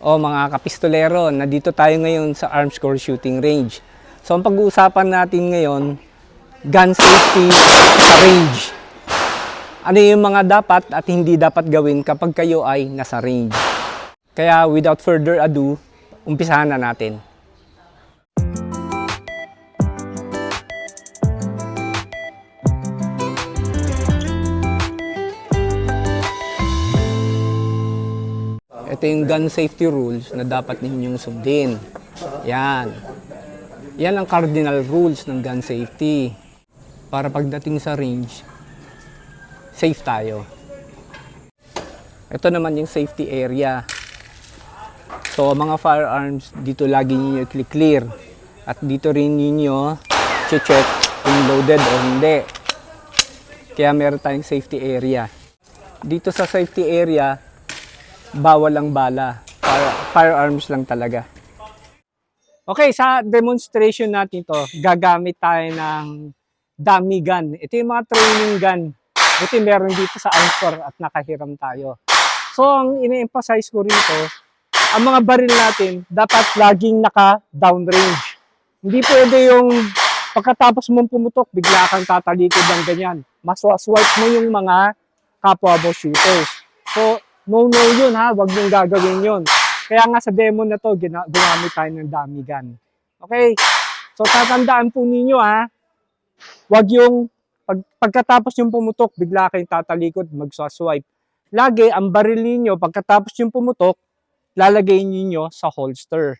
O mga kapistolero, nandito tayo ngayon sa Arms Corps Shooting Range. So ang pag-uusapan natin ngayon, gun safety sa range. Ano yung mga dapat at hindi dapat gawin kapag kayo ay nasa range. Kaya without further ado, umpisahan na natin. Ito yung gun safety rules na dapat ninyong sundin. Yan. Yan ang cardinal rules ng gun safety. Para pagdating sa range, safe tayo. Ito naman yung safety area. So mga firearms, dito lagi niyo i-clear. At dito rin niyo check kung loaded o hindi. Kaya meron tayong safety area. Dito sa safety area, bawal ang bala. Firearms lang talaga. Okay, sa demonstration natin to, gagamit tayo ng dummy gun. Ito yung mga training gun. Ito yung meron dito sa Arms Corps at nakahiram tayo. So, ang ine-emphasize ko rito, ang mga baril natin dapat laging naka-downrange. Hindi pwede yung pagkatapos mong pumutok, bigla kang tatalikod ng ganyan. Maswa-swipe mo yung mga kapwa mo shooters. So, no yun ha, wag niyong gagawin yun. Kaya nga sa demo na to, gumamit tayo ng dummy gun. Okay? So tatandaan po ninyo ha, wag yung pagkatapos yung pumutok, bigla kayong tatalikod, magsaswipe. Lagi, ang baril ninyo, pagkatapos yung pumutok, lalagay ninyo sa holster.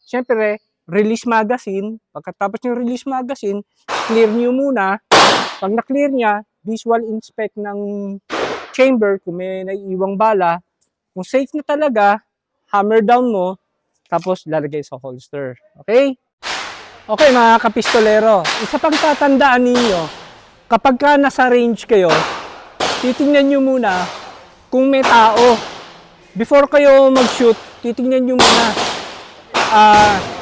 Siyempre, release magazine, pagkatapos yung release magazine, clear nyo muna. Pag na-clear niya, visual inspect ng chamber kung may naiiwang bala. Kung safe na talaga, hammer down mo, tapos lalagay sa holster. Okay? Okay mga kapistolero, isa pang tatandaan ninyo, kapag ka nasa range kayo, titingnan nyo muna kung may tao. Before kayo mag-shoot, titingnan nyo muna.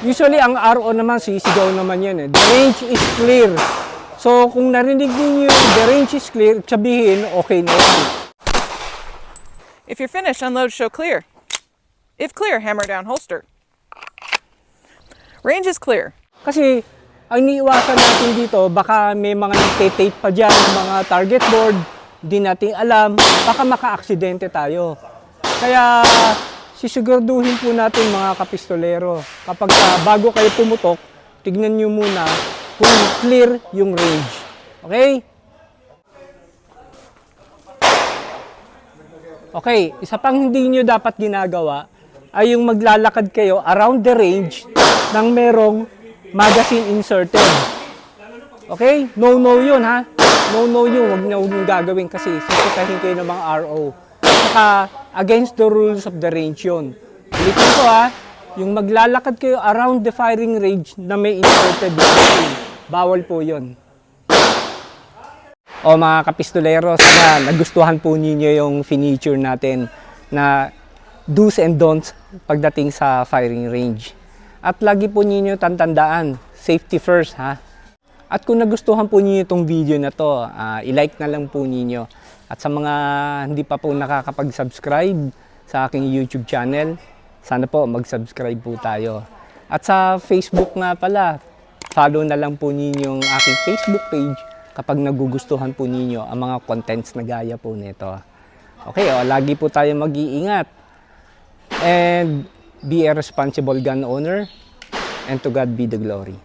Usually ang RO naman, sisigaw naman yan eh. The range is clear. So kung narinig niyo the range is clear, sabihin okay na yan. If you're finished, unload, show clear. If clear, hammer down, holster. Range is clear. Kasi ang iniiwasan natin dito, baka may mga nagte-tape pa dyan, mga target board, di natin alam, baka maka-aksidente tayo. Kaya sisiguraduhin po natin mga kapistolero, kapag bago kayo pumutok, tignan nyo muna kung clear yung range. Okay? Okay, isa pang hindi nyo dapat ginagawa ay yung maglalakad kayo around the range nang merong magazine inserted. Okay? No yun ha. No yun. Huwag nyo gagawin kasi sisitahin kayo ng mga RO. Saka against the rules of the range yun. Ulitin ko ha, yung maglalakad kayo around the firing range na may inserted magazine. Bawal po yun. O mga kapistolero, sana nagustuhan po ninyo yung finiture natin na do's and don'ts pagdating sa firing range. At lagi po ninyo tandaan, safety first ha. At kung nagustuhan po ninyo itong video na to, i-like na lang po ninyo. At sa mga hindi pa po nakakapag-subscribe sa aking YouTube channel, sana po mag-subscribe po tayo. At sa Facebook nga pala, follow na lang po ninyo yung aking Facebook page kapag nagugustuhan po ninyo ang mga contents na gaya po nito. Okay, lagi po tayo mag-iingat. And be a responsible gun owner. And to God be the glory.